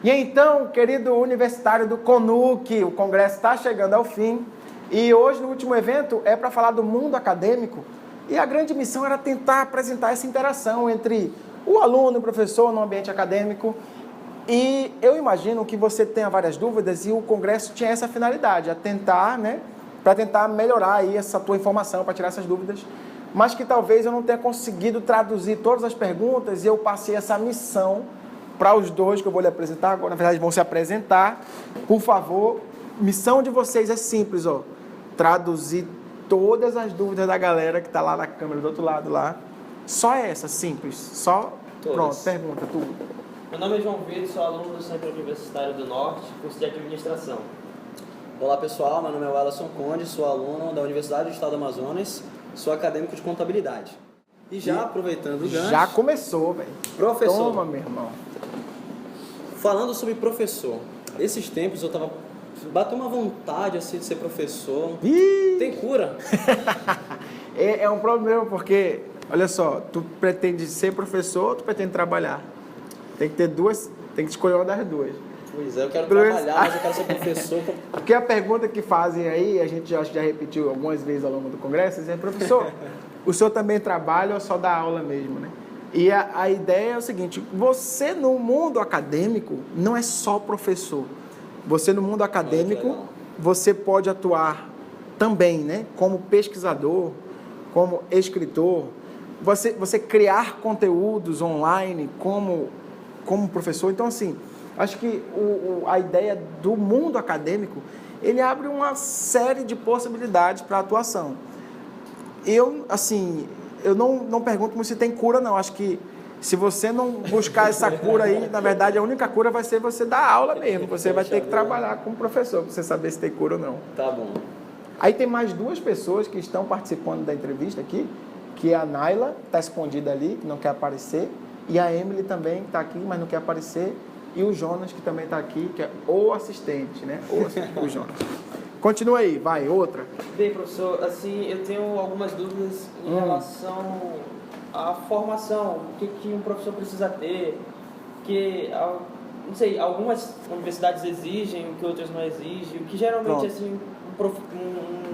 E então, querido universitário do CONUC, o congresso está chegando ao fim e hoje, no último evento, é para falar do mundo acadêmico e a grande missão era tentar apresentar essa interação entre o aluno e o professor no ambiente acadêmico. E eu imagino que você tenha várias dúvidas e o congresso tinha essa finalidade, a tentar, né, para tentar melhorar aí essa tua informação, para tirar essas dúvidas, mas que talvez eu não tenha conseguido traduzir todas as perguntas e eu passei essa missão para os dois que eu vou lhe apresentar agora. Na verdade, vão se apresentar. Por favor, missão de vocês é simples, ó, traduzir todas as dúvidas da galera que está lá na câmera do outro lado lá. Só essa, simples, só, todas. Pronto, pergunta, tudo. Meu nome é João Vitor, sou aluno do Centro Universitário do Norte, curso de Administração. Olá pessoal, meu nome é Alisson Conde, sou aluno da Universidade do Estado do Amazonas, sou acadêmico de contabilidade. E já aproveitando o gancho... Já começou, velho. Professor. Toma, meu irmão. Falando sobre professor, esses tempos eu tava... Bateu uma vontade assim de ser professor. Ih! Tem cura? É um problema, porque, olha só, tu pretende ser professor ou tu pretende trabalhar? Tem que ter duas, tem que escolher uma das duas. Pois é, eu quero trabalhar, mas eu quero ser professor. Porque a pergunta que fazem aí, a gente já repetiu algumas vezes ao longo do congresso, é, professor, o senhor também trabalha ou só dá aula mesmo, né? E a ideia é o seguinte, você no mundo acadêmico não é só professor. Você no mundo acadêmico, você pode atuar também, né? Como pesquisador, como escritor, você criar conteúdos online como professor. Então, assim, acho que a ideia do mundo acadêmico, ele abre uma série de possibilidades para a atuação. Eu não pergunto se tem cura, não. Acho que se você não buscar essa cura aí, na verdade, a única cura vai ser você dar aula mesmo. Você vai ter que trabalhar como professor para você saber se tem cura ou não. Tá bom. Aí tem mais duas pessoas que estão participando da entrevista aqui, que é a Naila, que está escondida ali, que não quer aparecer, e a Emily também, que está aqui, mas não quer aparecer, e o Jonas, que também está aqui, que é o assistente, né? O Jonas. Continua aí, vai, outra. Bem, professor, assim, eu tenho algumas dúvidas em relação à formação, o que um professor precisa ter, que, não sei, algumas universidades exigem, o que outras não exigem, o que geralmente, Pronto. assim,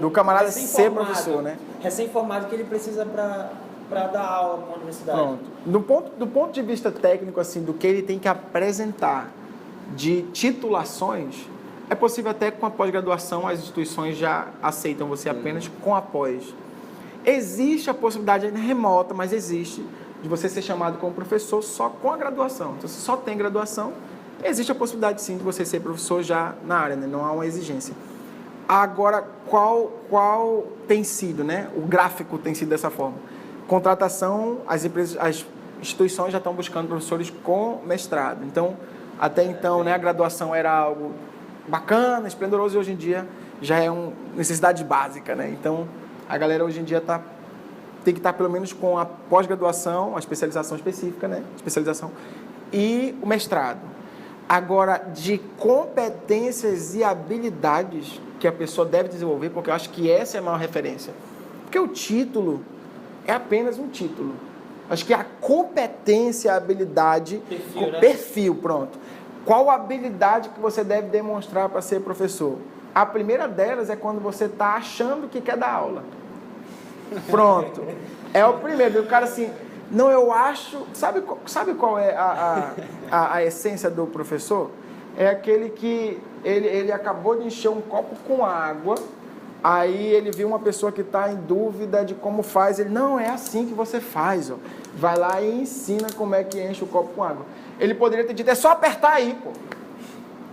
do camarada ser professor, né? Recém-formado que ele precisa para dar aula para uma universidade. Pronto. Do ponto de vista técnico, assim, do que ele tem que apresentar de titulações, é possível até que com a pós-graduação as instituições já aceitam você apenas com a pós. Existe a possibilidade ainda remota, mas existe, de você ser chamado como professor só com a graduação. Então, se só tem graduação, existe a possibilidade sim de você ser professor já na área, né? Não há uma exigência. Agora, qual tem sido, né? O gráfico tem sido dessa forma. Contratação, as instituições já estão buscando professores com mestrado. Então, até então, né, a graduação era algo bacana, esplendoroso, e hoje em dia já é uma necessidade básica, né? Então, a galera hoje em dia tem que estar pelo menos com a pós-graduação, a especialização específica, né? Especialização, e o mestrado. Agora, de competências e habilidades que a pessoa deve desenvolver, porque eu acho que essa é a maior referência. Porque o título é apenas um título. Acho que a competência, a habilidade... Perfil, pronto. Qual habilidade que você deve demonstrar para ser professor? A primeira delas é quando você está achando que quer dar aula. Pronto. É o primeiro. O cara assim... Não, eu acho... Sabe qual é a essência do professor? É aquele que ele acabou de encher um copo com água, aí ele viu uma pessoa que está em dúvida de como faz, ele, não, é assim que você faz, ó. Vai lá e ensina como é que enche o copo com água. Ele poderia ter dito, é só apertar aí, pô.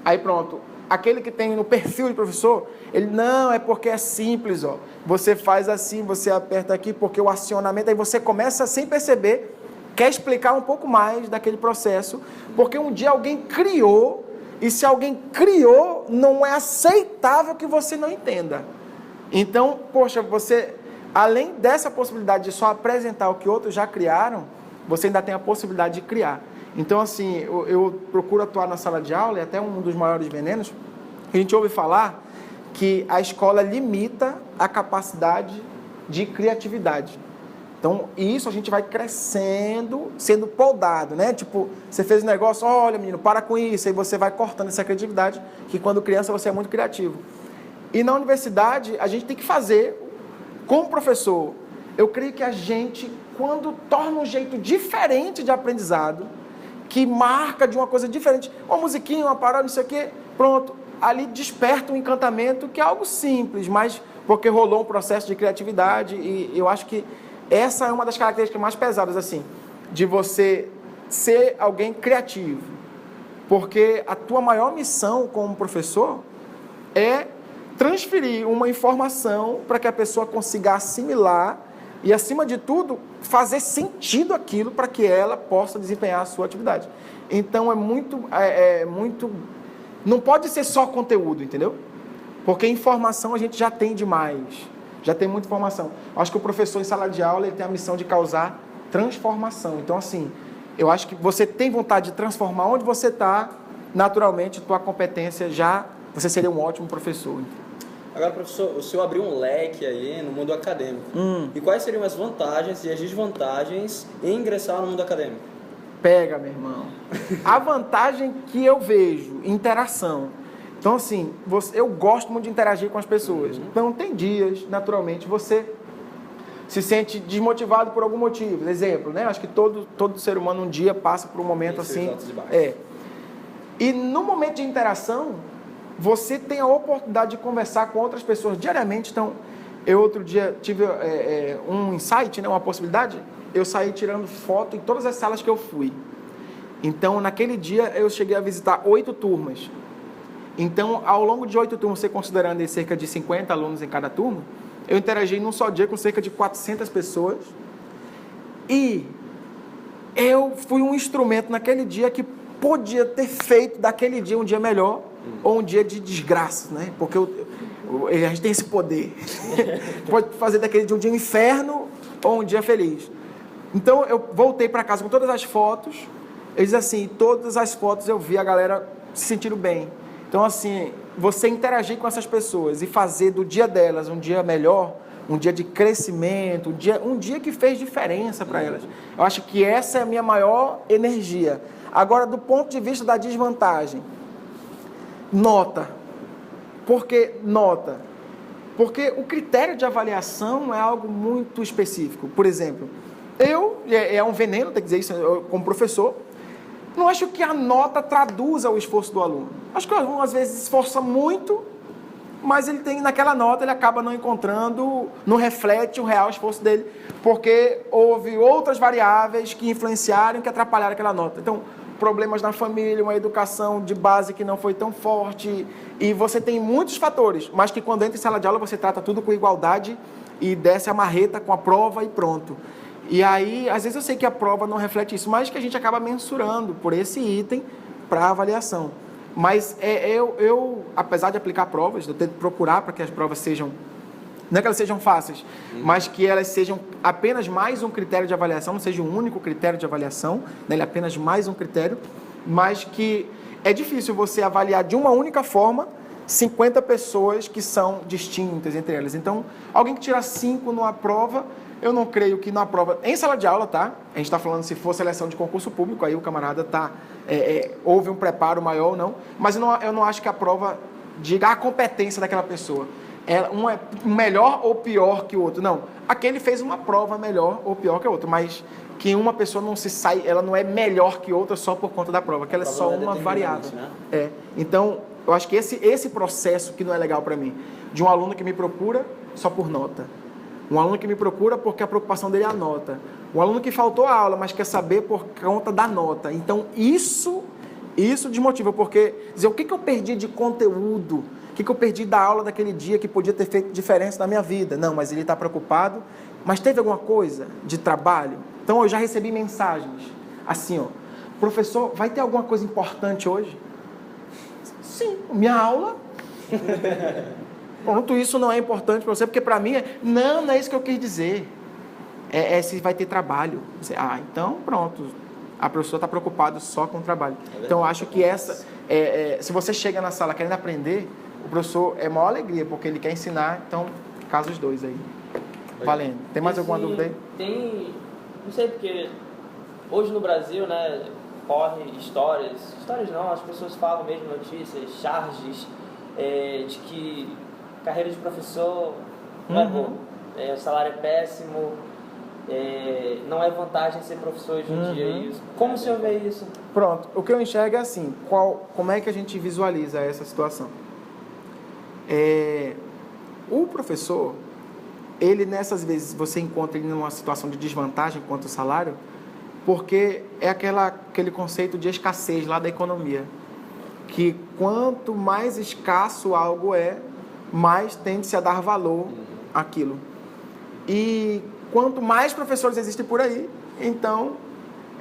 Aí pronto. Aquele que tem no perfil de professor, ele, não, é porque é simples, ó. Você faz assim, você aperta aqui, porque o acionamento, aí você começa sem perceber, quer explicar um pouco mais daquele processo, porque um dia alguém criou, e se alguém criou, não é aceitável que você não entenda. Então, poxa, você, além dessa possibilidade de só apresentar o que outros já criaram, você ainda tem a possibilidade de criar. Então, assim, eu procuro atuar na sala de aula, e até um dos maiores venenos, a gente ouve falar que a escola limita a capacidade de criatividade. Então, isso a gente vai crescendo, sendo podado, né? Tipo, você fez um negócio, olha, menino, para com isso. Aí você vai cortando essa criatividade, que quando criança você é muito criativo. E na universidade, a gente tem que fazer, como professor, eu creio que a gente, quando torna um jeito diferente de aprendizado, que marca de uma coisa diferente, uma musiquinha, uma paródia, não sei o quê, pronto, ali desperta um encantamento que é algo simples, mas porque rolou um processo de criatividade e eu acho que essa é uma das características mais pesadas, assim, de você ser alguém criativo. Porque a tua maior missão como professor é transferir uma informação para que a pessoa consiga assimilar e, acima de tudo, fazer sentido aquilo para que ela possa desempenhar a sua atividade. Então, é muito... Não pode ser só conteúdo, entendeu? Porque informação a gente já tem demais. Já tem muita informação. Acho que o professor em sala de aula ele tem a missão de causar transformação. Então, assim, eu acho que você tem vontade de transformar onde você está, naturalmente, tua competência já, você seria um ótimo professor. Agora, professor, o senhor abriu um leque aí no mundo acadêmico. E quais seriam as vantagens e as desvantagens em ingressar no mundo acadêmico? Pega, meu irmão. A vantagem que eu vejo, interação. Então, assim, eu gosto muito de interagir com as pessoas. Então, tem dias, naturalmente, você se sente desmotivado por algum motivo. Exemplo, né? Acho que todo ser humano um dia passa por um momento assim. E no momento de interação, você tem a oportunidade de conversar com outras pessoas diariamente. Então, eu outro dia tive um insight, né? Uma possibilidade. Eu saí tirando foto em todas as salas que eu fui. Então, naquele dia, eu cheguei a visitar 8 turmas. Então, ao longo de 8 turmas, você considerando aí cerca de 50 alunos em cada turma, eu interagi num só dia com cerca de 400 pessoas. E eu fui um instrumento naquele dia que podia ter feito daquele dia um dia melhor ou um dia de desgraça, né? Porque a gente tem esse poder. Pode fazer daquele dia um dia um inferno ou um dia feliz. Então, eu voltei para casa com todas as fotos. Eles assim, todas as fotos eu vi a galera se sentindo bem. Então, assim, você interagir com essas pessoas e fazer do dia delas um dia melhor, um dia de crescimento, um dia que fez diferença para elas. Eu acho que essa é a minha maior energia. Agora, do ponto de vista da desvantagem, nota. Por que nota? Porque o critério de avaliação é algo muito específico. Por exemplo, é um veneno, tem que dizer isso como professor, não acho que a nota traduza o esforço do aluno. Acho que o aluno, às vezes, se esforça muito, mas ele tem, naquela nota, ele acaba não encontrando, não reflete o real esforço dele, porque houve outras variáveis que influenciaram, que atrapalharam aquela nota. Então, problemas na família, uma educação de base que não foi tão forte, e você tem muitos fatores, mas que quando entra em sala de aula, você trata tudo com igualdade e desce a marreta com a prova e pronto. E aí, às vezes eu sei que a prova não reflete isso, mas que a gente acaba mensurando por esse item para avaliação. Mas eu, apesar de aplicar provas, eu tento procurar para que as provas sejam, não é que elas sejam fáceis, mas que elas sejam apenas mais um critério de avaliação, não seja um único critério de avaliação, né, ele é apenas mais um critério, mas que é difícil você avaliar de uma única forma 50 pessoas que são distintas entre elas. Então, alguém que tira 5 numa prova, eu não creio que na prova, em sala de aula, tá? A gente está falando se for seleção de concurso público, aí o camarada houve um preparo maior ou não, mas eu não acho que a prova diga a competência daquela pessoa. Um é melhor ou pior que o outro. Não, aquele fez uma prova melhor ou pior que o outro, mas que uma pessoa não se sai, ela não é melhor que outra só por conta da prova, que ela é só uma variável. Né? Então, eu acho que esse processo que não é legal para mim, de um aluno que me procura só por nota. Um aluno que me procura porque a preocupação dele é a nota. Um aluno que faltou a aula, mas quer saber por conta da nota. Então, isso desmotiva, porque dizer, o que eu perdi de conteúdo? O que eu perdi da aula daquele dia que podia ter feito diferença na minha vida? Não, mas ele está preocupado. Mas teve alguma coisa de trabalho? Então, eu já recebi mensagens assim, ó, professor, vai ter alguma coisa importante hoje? Sim, minha aula... Pronto, isso não é importante para você, porque para mim não é isso que eu quis dizer. Se vai ter trabalho. Então pronto, a professora está preocupada só com o trabalho. Então eu acho que se você chega na sala querendo aprender, o professor é maior alegria, porque ele quer ensinar, então casa os dois aí. Valendo. Tem mais alguma dúvida aí? Tem, não sei, porque hoje no Brasil, né, corre histórias não, as pessoas falam mesmo, notícias, charges, de que carreira de professor não é boa, o salário é péssimo, não é vantagem ser professor hoje em dia. Isso. Como o senhor vê isso? Pronto, o que eu enxergo é assim, como é que a gente visualiza essa situação? O professor, ele nessas vezes, você encontra ele numa situação de desvantagem quanto ao salário, porque é aquele conceito de escassez lá da economia, que quanto mais escasso algo mais tende-se a dar valor àquilo. E quanto mais professores existem por aí, então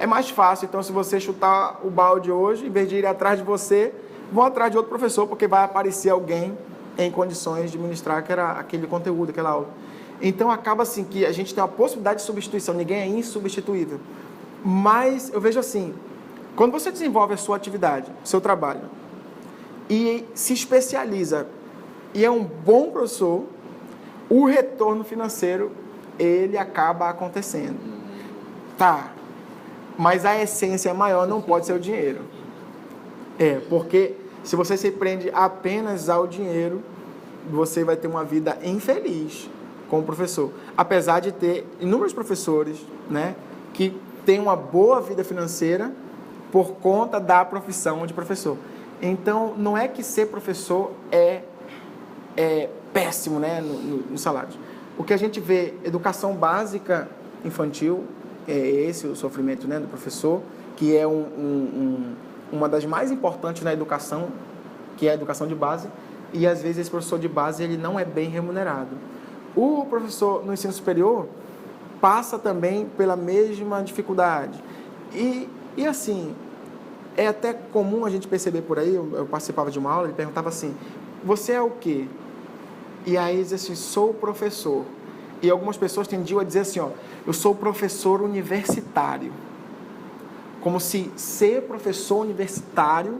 é mais fácil. Então, se você chutar o balde hoje, em vez de ir atrás de você, vão atrás de outro professor, porque vai aparecer alguém em condições de ministrar aquele conteúdo, aquela aula. Então, acaba assim que a gente tem uma possibilidade de substituição, ninguém é insubstituível. Mas eu vejo assim, quando você desenvolve a sua atividade, o seu trabalho, e se especializa, e é um bom professor, o retorno financeiro, ele acaba acontecendo. Tá, mas a essência maior não pode ser o dinheiro. Porque se você se prende apenas ao dinheiro, você vai ter uma vida infeliz como professor. Apesar de ter inúmeros professores, né, que têm uma boa vida financeira por conta da profissão de professor. Então, não é que ser professor é péssimo, né, nos salários. O que a gente vê, educação básica infantil, é esse o sofrimento, né, do professor, que é uma das mais importantes na educação, que é a educação de base, e às vezes esse professor de base ele não é bem remunerado. O professor no ensino superior passa também pela mesma dificuldade. E assim, é até comum a gente perceber por aí, eu participava de uma aula, ele perguntava assim, você é o quê? E aí diz assim, sou professor. E algumas pessoas tendiam a dizer assim, eu sou professor universitário. Como se ser professor universitário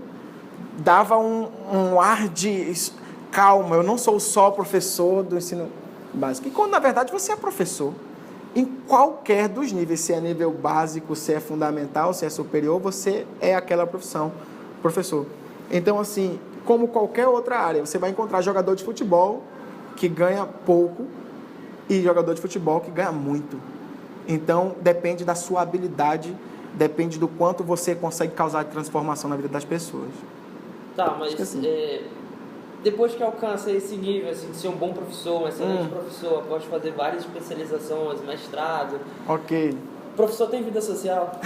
dava um ar de calma, eu não sou só professor do ensino básico. E quando, na verdade, você é professor. Em qualquer dos níveis, se é nível básico, se é fundamental, se é superior, você é aquela profissão, professor. Então, assim, como qualquer outra área, você vai encontrar jogador de futebol que ganha pouco e jogador de futebol que ganha muito. Então, depende da sua habilidade, depende do quanto você consegue causar transformação na vida das pessoas. Tá, mas assim, depois que alcança esse nível assim, de ser um bom professor, um excelente professor, após fazer várias especializações, mestrado... Ok. O professor tem vida social?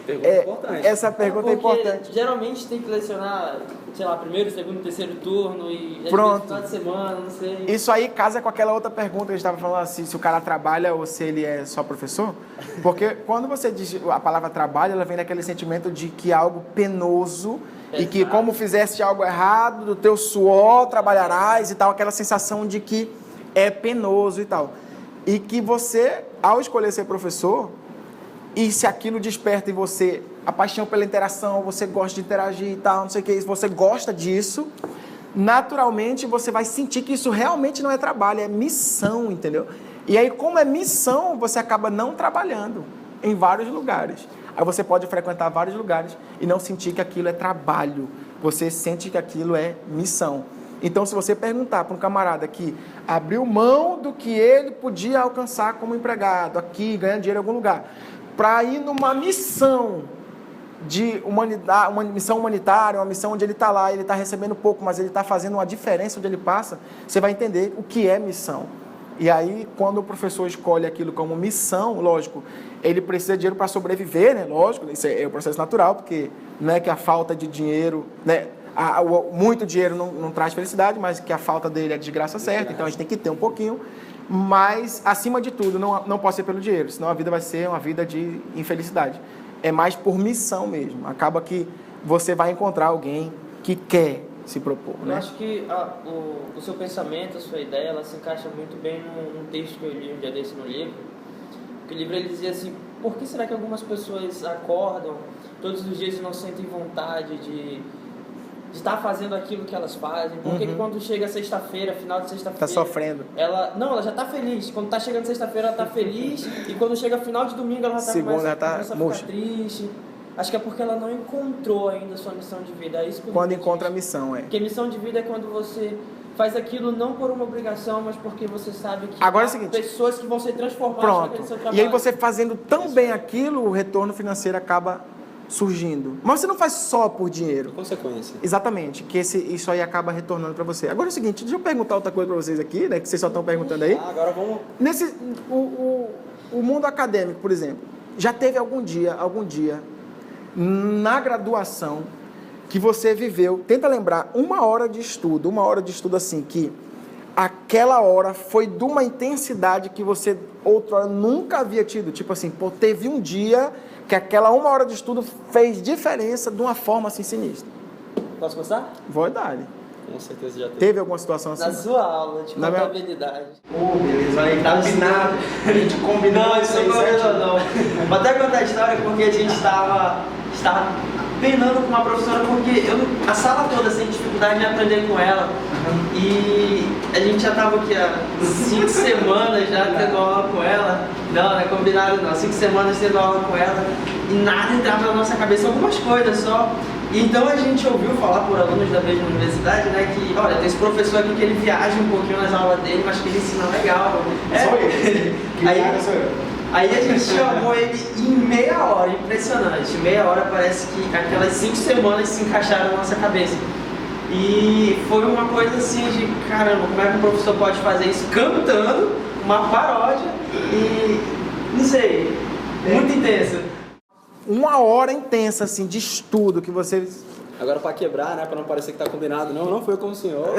Pergunta importante. Essa pergunta é importante. Geralmente tem que lecionar, sei lá, primeiro, segundo, terceiro turno e pronto. Final de semana, não sei. Isso aí casa com aquela outra pergunta que a gente estava falando assim, se o cara trabalha ou se ele é só professor. Porque quando você diz a palavra trabalho, ela vem daquele sentimento de que é algo penoso e que como fizeste algo errado, do teu suor trabalharás e tal, aquela sensação de que é penoso e tal. E que você, ao escolher ser professor, e se aquilo desperta em você a paixão pela interação, você gosta de interagir e tal, não sei o que, se você gosta disso, naturalmente você vai sentir que isso realmente não é trabalho, é missão, entendeu? E aí, como é missão, você acaba não trabalhando em vários lugares. Aí você pode frequentar vários lugares e não sentir que aquilo é trabalho. Você sente que aquilo é missão. Então, se você perguntar para um camarada que abriu mão do que ele podia alcançar como empregado, aqui, ganhando dinheiro em algum lugar, para ir numa missão de humanidade, uma missão humanitária, uma missão onde ele está lá, ele está recebendo pouco, mas ele está fazendo uma diferença onde ele passa, você vai entender o que é missão. E aí, quando o professor escolhe aquilo como missão, lógico, ele precisa de dinheiro para sobreviver, né? Lógico, isso é o processo natural, porque não é que a falta de dinheiro, né? Muito dinheiro não traz felicidade, mas que a falta dele é desgraça certa, então a gente tem que ter um pouquinho. Mas, acima de tudo, não pode ser pelo dinheiro, senão a vida vai ser uma vida de infelicidade. É mais por missão mesmo. Acaba que você vai encontrar alguém que quer se propor. Eu acho que o seu pensamento, a sua ideia, ela se encaixa muito bem num texto que eu li um dia desse no livro. Que o livro ele dizia assim, por que será que algumas pessoas acordam todos os dias e não sentem vontade de de estar fazendo aquilo que elas fazem. Porque quando chega sexta-feira, final de sexta-feira... Tá sofrendo. Ela já tá feliz. Quando tá chegando sexta-feira, ela tá feliz. E quando chega final de domingo, ela já Segunda, começa tá a ficar murcha. triste. Acho que é porque ela não encontrou ainda a sua missão de vida. É isso que eu Quando digo, encontra a gente. missão, é. Porque missão de vida é quando você faz aquilo não por uma obrigação, mas porque você sabe que Agora é o há seguinte. pessoas que vão ser transformadas Pronto. naquele seu trabalho. E aí você fazendo tão bem aquilo, o retorno financeiro acaba surgindo. Mas você não faz só por dinheiro. Consequência. Exatamente, que isso aí acaba retornando para você. Agora é o seguinte, deixa eu perguntar outra coisa para vocês aqui, né, que vocês só estão perguntando aí. Agora vamos... O mundo acadêmico, por exemplo, já teve algum dia, na graduação, que você viveu, tenta lembrar, uma hora de estudo assim, que aquela hora foi de uma intensidade que você outrora nunca havia tido. Tipo assim, pô, teve um dia que aquela uma hora de estudo fez diferença de uma forma assim sinistra. Posso começar? Vou dar. Com certeza já teve. Teve alguma situação assim? Na sua aula de Na minha- contabilidade. Beleza, aí tá combinado. A gente combinou Não, isso não combinou não. Vou até contar a história porque a gente estava penando com uma professora porque a sala toda sem dificuldade em aprender com ela. E a gente já estava aqui há 5 semanas já tendo aula com ela. Não é combinado não. 5 semanas tendo aula com ela e nada entrava na nossa cabeça, algumas coisas só. E então a gente ouviu falar por alunos da mesma universidade, né, que, olha, tem esse professor aqui que ele viaja um pouquinho nas aulas dele, mas que ele ensina legal. Só ele. Aí a gente chamou ele em meia hora, impressionante. Meia hora parece que aquelas 5 semanas se encaixaram na nossa cabeça. E foi uma coisa assim de, caramba, como é que o professor pode fazer isso cantando uma paródia e, não sei, muito intensa. Uma hora intensa, assim, de estudo que você... Agora para quebrar, né, para não parecer que tá combinado, não foi com o senhor.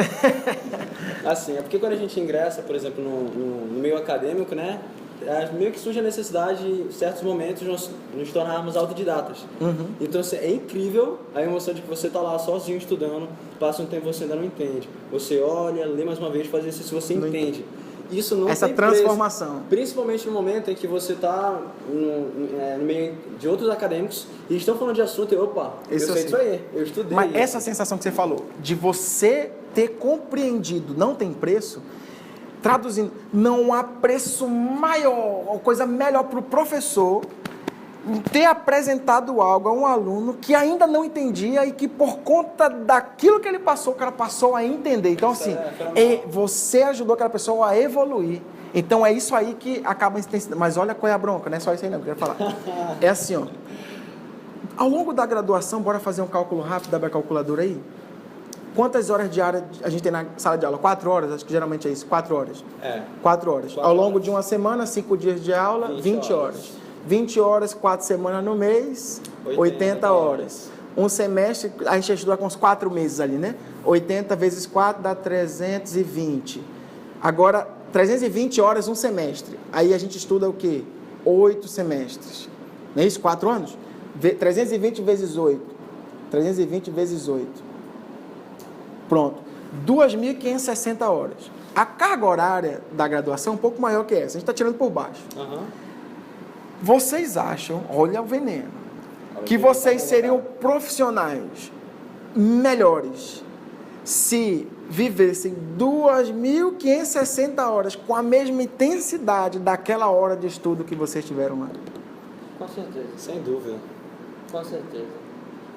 Assim, é porque quando a gente ingressa, por exemplo, no meio acadêmico, né, meio que surge a necessidade, em certos momentos, de nos tornarmos autodidatas. Então, assim, é incrível a emoção de que você tá lá sozinho estudando, passa um tempo você ainda não entende. Você olha, lê mais uma vez, faz isso, se você entende. Isso não Essa tem transformação. preço, principalmente no momento em que você está no meio de outros acadêmicos e estão falando de assunto e, opa, eu sei disso aí, eu estudei. Mas essa sensação que você falou, de você ter compreendido, não tem preço, traduzindo, não há preço maior, ou coisa melhor para o professor ter apresentado algo a um aluno que ainda não entendia e que por conta daquilo que ele passou, o cara passou a entender. Então, assim, você ajudou aquela pessoa a evoluir. Então, é isso aí que acaba... Mas olha qual é a bronca, não é só isso aí não, que eu quero falar. É assim, ó. Ao longo da graduação, bora fazer um cálculo rápido da minha calculadora aí? Quantas horas diárias a gente tem na sala de aula? 4 horas? Acho que geralmente é isso, 4 horas. 4 horas. Ao longo de uma semana, 5 dias de aula, 20 horas. 20 horas, 4 semanas no mês, 80 horas. Um semestre, a gente estuda com uns 4 meses ali, né? 80 vezes 4 dá 320. Agora, 320 horas um semestre. Aí a gente estuda o quê? 8 semestres. Não é isso? 4 anos? 320 vezes 8. 320 vezes 8. Pronto. 2.560 horas. A carga horária da graduação é um pouco maior que essa. A gente está tirando por baixo. Vocês acham, olha o veneno, que vocês seriam profissionais melhores se vivessem 2.560 horas com a mesma intensidade daquela hora de estudo que vocês tiveram lá? Com certeza. Sem dúvida. Com certeza.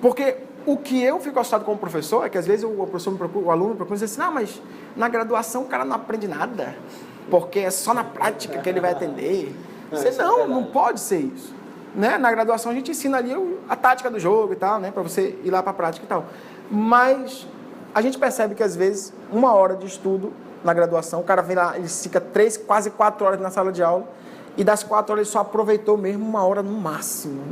Porque o que eu fico assustado como professor é que às vezes o professor me procura, o aluno me procura e diz assim, não, mas na graduação o cara não aprende nada, porque é só na prática que ele vai atender. Você não pode ser isso. Né? Na graduação a gente ensina ali a tática do jogo e tal, né? Para você ir lá para a prática e tal. Mas a gente percebe que às vezes uma hora de estudo na graduação, o cara vem lá, ele fica 3, quase 4 horas na sala de aula e das 4 horas ele só aproveitou mesmo uma hora no máximo.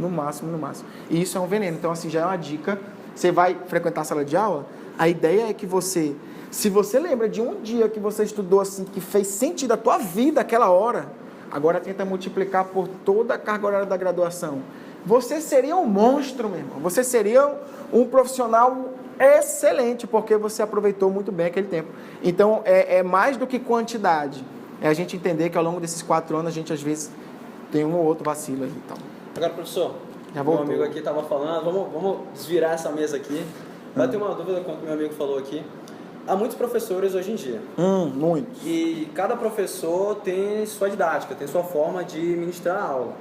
E isso é um veneno. Então assim, já é uma dica. Você vai frequentar a sala de aula, a ideia é que você, se você lembra de um dia que você estudou assim, que fez sentido a tua vida aquela hora, agora tenta multiplicar por toda a carga horária da graduação. Você seria um monstro, meu irmão. Você seria um profissional excelente, porque você aproveitou muito bem aquele tempo. Então, é mais do que quantidade. É a gente entender que ao longo desses 4 anos, a gente às vezes tem um ou outro vacilo aí. Então. Agora, professor, Já meu voltou. amigo aqui estava falando, vamos desvirar essa mesa aqui. Eu tenho uma dúvida com o que meu amigo falou aqui. Há muitos professores hoje em dia. Muitos. E cada professor tem sua didática, tem sua forma de ministrar a aula.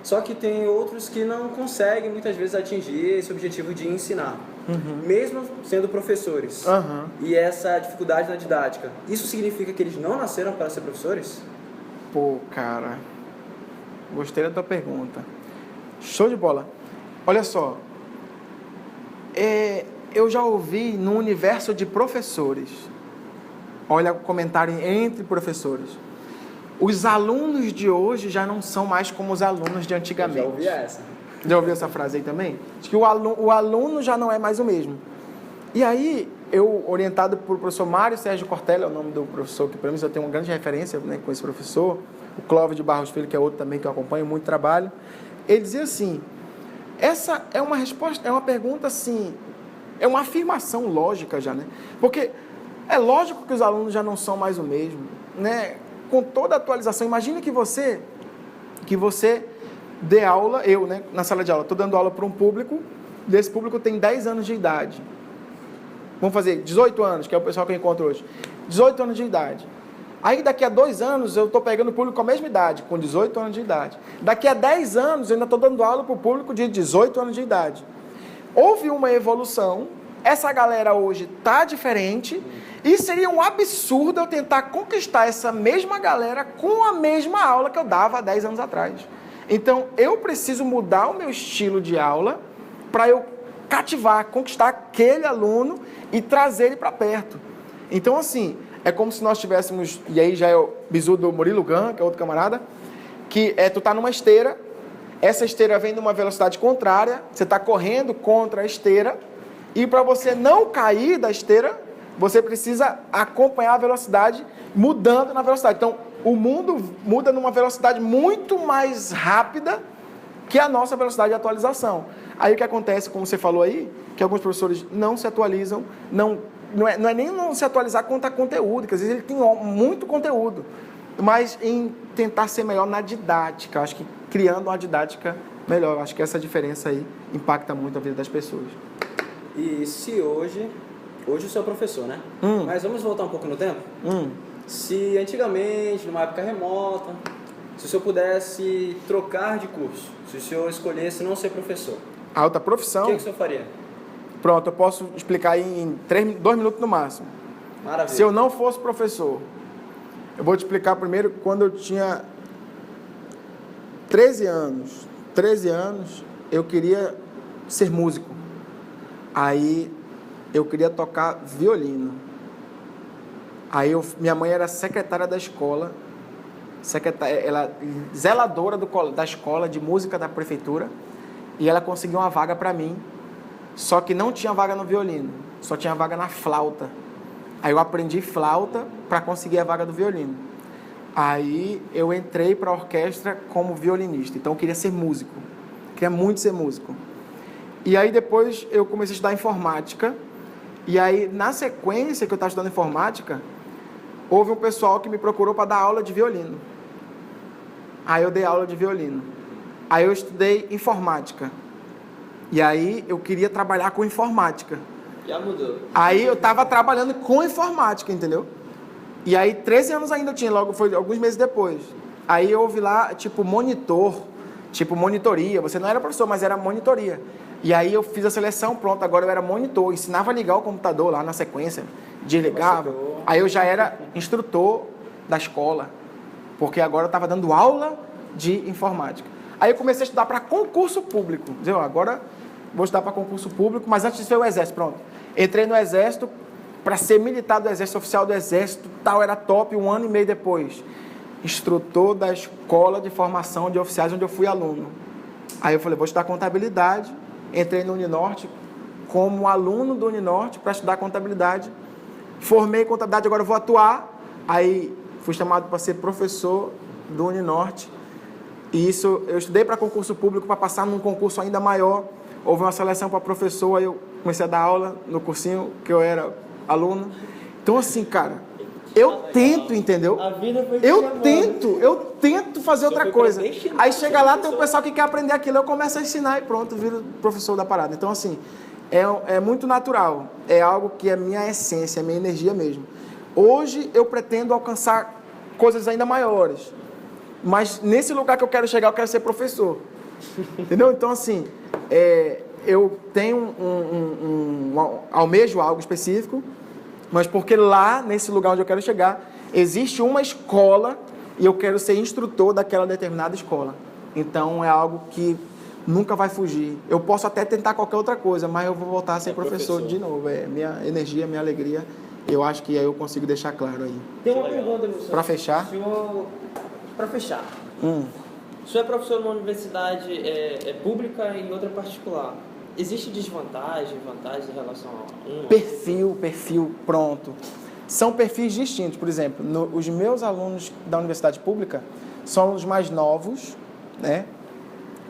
Só que tem outros que não conseguem muitas vezes atingir esse objetivo de ensinar. Mesmo sendo professores. E essa dificuldade na didática. Isso significa que eles não nasceram para ser professores? Pô, cara, gostei da tua pergunta. Show de bola. Olha só, eu já ouvi no universo de professores, olha o comentário entre professores, os alunos de hoje já não são mais como os alunos de antigamente. Eu já ouvi essa. Já ouviu essa frase aí também? Diz que o aluno já não é mais o mesmo. E aí, eu, orientado por professor Mário Sérgio Cortella, é o nome do professor que para mim eu tenho uma grande referência, né, com esse professor, o Clóvis de Barros Filho, que é outro também que eu acompanho muito trabalho, ele dizia assim, essa é uma resposta, é uma pergunta assim, é uma afirmação lógica já, né? Porque é lógico que os alunos já não são mais o mesmo, né? Com toda a atualização, imagine que você dê aula, eu, né, na sala de aula, estou dando aula para um público, desse público tem 10 anos de idade. Vamos fazer 18 anos, que é o pessoal que eu encontro hoje. 18 anos de idade. Aí daqui a 2 anos eu estou pegando o público com a mesma idade, com 18 anos de idade. Daqui a 10 anos eu ainda estou dando aula para o público de 18 anos de idade. Houve uma evolução, essa galera hoje está diferente, e seria um absurdo eu tentar conquistar essa mesma galera com a mesma aula que eu dava há 10 anos atrás. Então, eu preciso mudar o meu estilo de aula para eu cativar, conquistar aquele aluno e trazer ele para perto. Então, assim, é como se nós tivéssemos, e aí já é o bizu do Murilo Gun, que é outro camarada, que tu tá numa esteira, essa esteira vem numa velocidade contrária, você está correndo contra a esteira, e para você não cair da esteira, você precisa acompanhar a velocidade mudando na velocidade. Então, o mundo muda numa velocidade muito mais rápida que a nossa velocidade de atualização. Aí o que acontece, como você falou aí, que alguns professores não se atualizam, não é nem não se atualizar quanto a conteúdo, porque às vezes ele tem muito conteúdo, mas em tentar ser melhor na didática, acho que criando uma didática melhor, acho que essa diferença aí impacta muito a vida das pessoas. E se hoje o senhor é professor, né? Mas vamos voltar um pouco no tempo? Se antigamente, numa época remota, se o senhor pudesse trocar de curso, se o senhor escolhesse não ser professor, alta profissão. o que o senhor faria? Pronto, eu posso explicar aí em 2 minutos no máximo. Maravilha. Se eu não fosse professor, eu vou te explicar primeiro quando eu tinha 13 anos. 13 anos, eu queria ser músico. Aí, eu queria tocar violino. Aí, minha mãe era secretária da escola, ela zeladora da escola de música da prefeitura, e ela conseguiu uma vaga para mim, só que não tinha vaga no violino, só tinha vaga na flauta. Aí eu aprendi flauta para conseguir a vaga do violino. Aí eu entrei para a orquestra como violinista, então eu queria ser músico, queria muito ser músico. E aí depois eu comecei a estudar informática, e aí na sequência que eu estava estudando informática, houve um pessoal que me procurou para dar aula de violino. Aí eu dei aula de violino. Aí eu estudei informática. E aí eu queria trabalhar com informática. Já mudou. Aí eu estava trabalhando com informática, entendeu? E aí 13 anos ainda eu tinha, logo foi alguns meses depois. Aí eu ouvi lá, tipo monitor, tipo monitoria. Você não era professor, mas era monitoria. E aí eu fiz a seleção, pronto, agora eu era monitor. Ensinava a ligar o computador lá na sequência, desligava. Aí eu já era instrutor da escola, porque agora eu estava dando aula de informática. Aí eu comecei a estudar para concurso público. Dizer, agora vou estudar para concurso público, mas antes disso foi o Exército, pronto. Entrei no Exército para ser militar do Exército, oficial do Exército, tal, era top, 1 ano e meio depois. Instrutor da Escola de Formação de Oficiais, onde eu fui aluno. Aí eu falei, vou estudar contabilidade. Entrei no Uninorte como aluno do Uninorte para estudar contabilidade. Formei contabilidade, agora eu vou atuar. Aí fui chamado para ser professor do Uninorte. E isso, eu estudei para concurso público para passar num concurso ainda maior. Houve uma seleção para professor, aí eu comecei a dar aula no cursinho que eu era aluno. Então, assim, cara, eu tento, entendeu? A vida foi eu tento fazer outra coisa. Aí chega lá, tem um pessoal que quer aprender aquilo, eu começo a ensinar e pronto, viro professor da parada. Então, assim, é muito natural, é algo que é minha essência, é minha energia mesmo. Hoje eu pretendo alcançar coisas ainda maiores, mas nesse lugar que eu quero chegar, eu quero ser professor, entendeu? Então, assim, eu tenho almejo algo específico, mas porque lá, nesse lugar onde eu quero chegar, existe uma escola e eu quero ser instrutor daquela determinada escola. Então, é algo que nunca vai fugir. Eu posso até tentar qualquer outra coisa, mas eu vou voltar a ser professor de novo. É minha energia, minha alegria. Eu acho que aí eu consigo deixar claro aí. Tem uma pergunta, professor. Para fechar? Para fechar. O senhor é professor numa universidade pública e outra particular. Existe desvantagem, vantagem em relação a um? Perfil, pronto. São perfis distintos. Por exemplo, os meus alunos da universidade pública são os mais novos, né?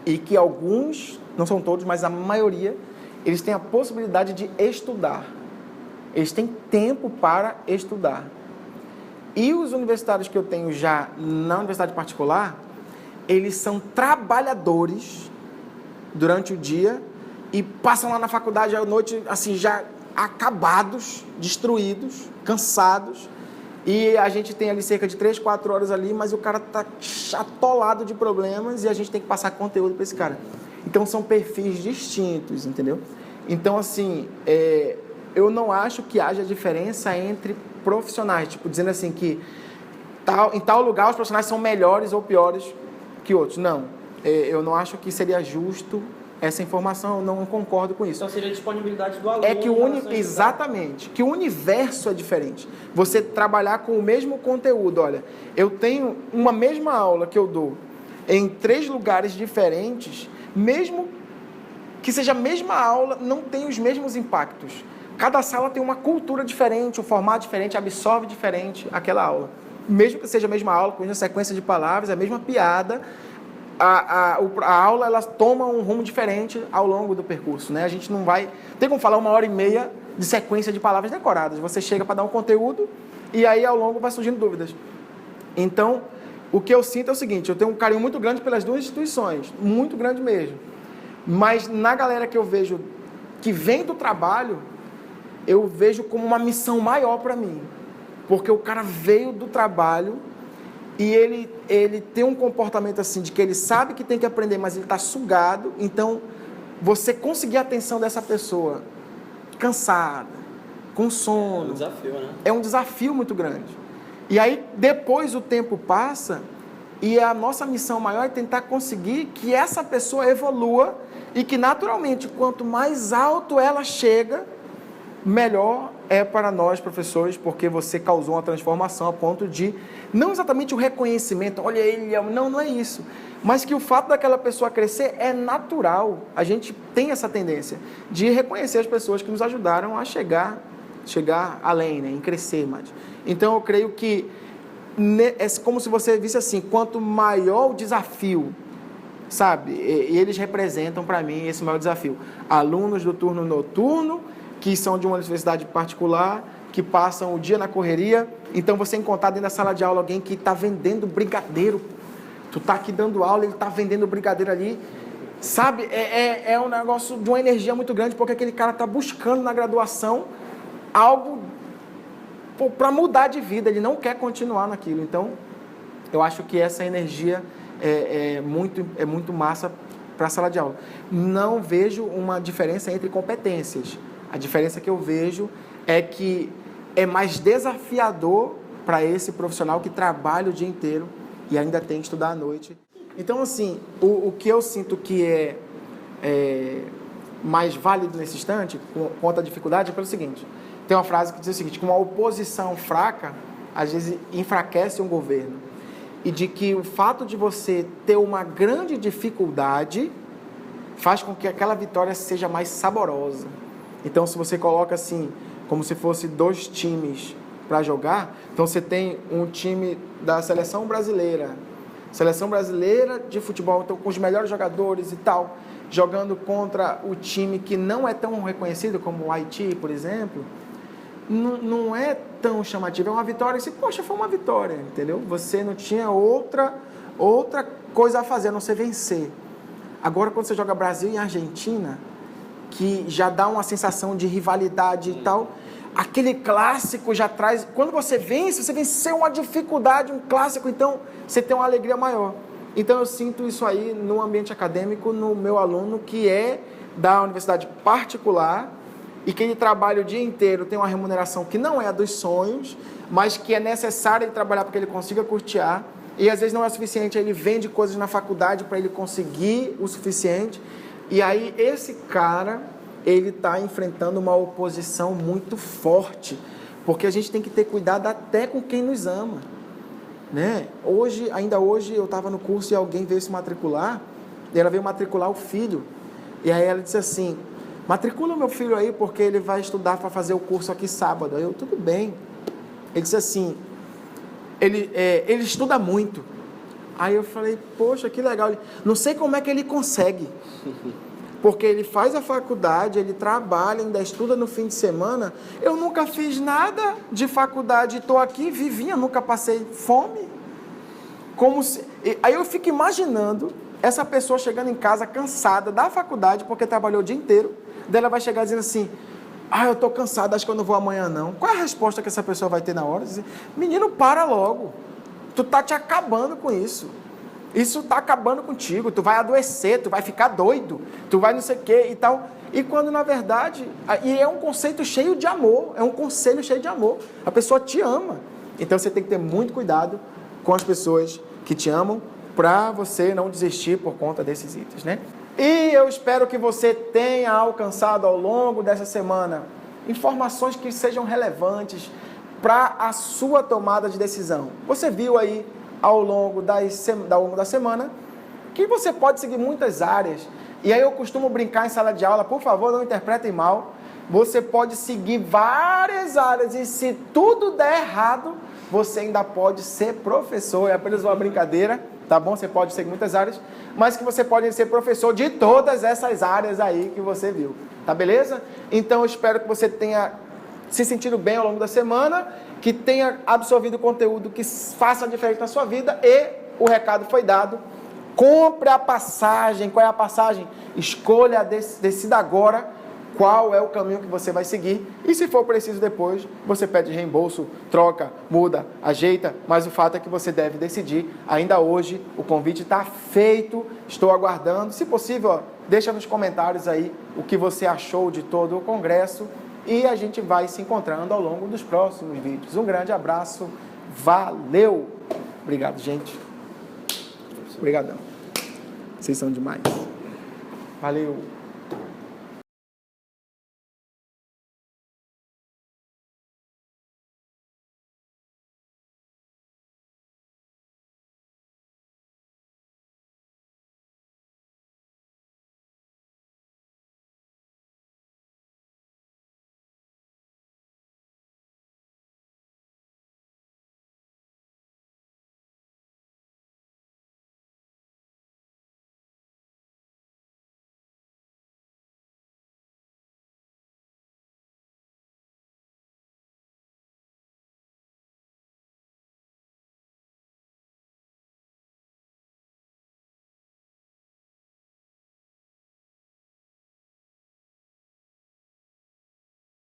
E que alguns, não são todos, mas a maioria, eles têm a possibilidade de estudar. Eles têm tempo para estudar. E os universitários que eu tenho já na universidade particular, eles são trabalhadores durante o dia e passam lá na faculdade à noite, assim, já acabados, destruídos, cansados. E a gente tem ali cerca de 3, 4 horas ali, mas o cara está atolado de problemas e a gente tem que passar conteúdo para esse cara. Então, são perfis distintos, entendeu? Então, assim, eu não acho que haja diferença entre profissionais, tipo, dizendo assim que em tal lugar os profissionais são melhores ou piores que outros. Não, eu não acho que seria justo essa informação, eu não concordo com isso. Então seria a disponibilidade do aluno. Exatamente, que o universo é diferente. Você trabalhar com o mesmo conteúdo, olha, eu tenho uma mesma aula que eu dou em 3 lugares diferentes, mesmo que seja a mesma aula, não tem os mesmos impactos. Cada sala tem uma cultura diferente, um formato diferente, absorve diferente aquela aula. Mesmo que seja a mesma aula, com a mesma sequência de palavras, a mesma piada, a aula ela toma um rumo diferente ao longo do percurso, né? A gente não vai... Tem como falar 1h30 de sequência de palavras decoradas. Você chega para dar um conteúdo e aí ao longo vai surgindo dúvidas. Então, o que eu sinto é o seguinte, eu tenho um carinho muito grande pelas 2 instituições, muito grande mesmo. Mas na galera que eu vejo que vem do trabalho, eu vejo como uma missão maior para mim. Porque o cara veio do trabalho e ele tem um comportamento assim, de que ele sabe que tem que aprender, mas ele está sugado. Então, você conseguir a atenção dessa pessoa cansada, com sono... É um desafio, né? É um desafio muito grande. E aí, depois o tempo passa e a nossa missão maior é tentar conseguir que essa pessoa evolua e que, naturalmente, quanto mais alto ela chega, melhor é para nós, professores, porque você causou uma transformação a ponto de, não exatamente o reconhecimento, olha ele, não é isso, mas que o fato daquela pessoa crescer é natural. A gente tem essa tendência de reconhecer as pessoas que nos ajudaram a chegar além, né, em crescer mais. Então, eu creio que é como se você visse assim, quanto maior o desafio, sabe, e eles representam para mim esse maior desafio. Alunos do turno noturno, que são de uma universidade particular, que passam o dia na correria. Então, você encontrar dentro da sala de aula alguém que está vendendo brigadeiro. Tu está aqui dando aula, ele está vendendo brigadeiro ali. Sabe, é um negócio de uma energia muito grande, porque aquele cara está buscando na graduação algo para mudar de vida, ele não quer continuar naquilo. Então, eu acho que essa energia é muito massa para a sala de aula. Não vejo uma diferença entre competências. A diferença que eu vejo é que é mais desafiador para esse profissional que trabalha o dia inteiro e ainda tem que estudar à noite. Então, assim, o que eu sinto que é mais válido nesse instante, quanto à dificuldade, é pelo seguinte. Tem uma frase que diz o seguinte, que uma oposição fraca, às vezes, enfraquece um governo. E de que o fato de você ter uma grande dificuldade faz com que aquela vitória seja mais saborosa. Então, se você coloca assim, como se fosse 2 times para jogar, então você tem um time da seleção brasileira de futebol, então, com os melhores jogadores e tal, jogando contra o time que não é tão reconhecido, como o Haiti, por exemplo, não é tão chamativo. É uma vitória, assim, poxa, foi uma vitória, entendeu? Você não tinha outra coisa a fazer, a não ser vencer. Agora, quando você joga Brasil e Argentina, que já dá uma sensação de rivalidade e tal. Aquele clássico já traz... Quando você vence, você venceu uma dificuldade, um clássico, então você tem uma alegria maior. Então eu sinto isso aí no ambiente acadêmico, no meu aluno, que é da universidade particular e que ele trabalha o dia inteiro, tem uma remuneração que não é a dos sonhos, mas que é necessária ele trabalhar para que ele consiga custear. E às vezes não é o suficiente, ele vende coisas na faculdade para ele conseguir o suficiente. E aí esse cara, ele está enfrentando uma oposição muito forte, porque a gente tem que ter cuidado até com quem nos ama, né? Ainda hoje eu estava no curso e alguém veio se matricular, e ela veio matricular o filho, e aí ela disse assim, matricula o meu filho aí porque ele vai estudar para fazer o curso aqui sábado. Aí eu, tudo bem. Ele disse assim, ele estuda muito. Aí eu falei, poxa, que legal. Não sei como é que ele consegue. Porque ele faz a faculdade, ele trabalha, ainda estuda no fim de semana. Eu nunca fiz nada de faculdade, estou aqui, vivinha, nunca passei fome. Aí eu fico imaginando essa pessoa chegando em casa cansada da faculdade, porque trabalhou o dia inteiro. Daí ela vai chegar dizendo assim, eu estou cansada, acho que eu não vou amanhã não. Qual é a resposta que essa pessoa vai ter na hora? Dizer, menino, para logo. Tu está te acabando com isso. Isso está acabando contigo. Tu vai adoecer, tu vai ficar doido, tu vai não sei o quê e tal. E quando, na verdade, e é um conceito cheio de amor, é um conselho cheio de amor. A pessoa te ama. Então, você tem que ter muito cuidado com as pessoas que te amam para você não desistir por conta desses itens, né? E eu espero que você tenha alcançado ao longo dessa semana informações que sejam relevantes para a sua tomada de decisão. Você viu aí ao longo da semana que você pode seguir muitas áreas. E aí eu costumo brincar em sala de aula, por favor, não interpretem mal. Você pode seguir várias áreas e se tudo der errado, você ainda pode ser professor. É apenas uma brincadeira, tá bom? Você pode seguir muitas áreas, mas que você pode ser professor de todas essas áreas aí que você viu. Tá beleza? Então eu espero que você tenha se sentido bem ao longo da semana, que tenha absorvido conteúdo que faça diferença na sua vida e o recado foi dado. Compre a passagem. Qual é a passagem? Escolha, decida agora qual é o caminho que você vai seguir. E se for preciso depois, você pede reembolso, troca, muda, ajeita. Mas o fato é que você deve decidir. Ainda hoje, o convite está feito. Estou aguardando. Se possível, deixa nos comentários aí o que você achou de todo o congresso. E a gente vai se encontrando ao longo dos próximos vídeos. Um grande abraço. Valeu! Obrigado, gente. Obrigadão. Vocês são demais. Valeu!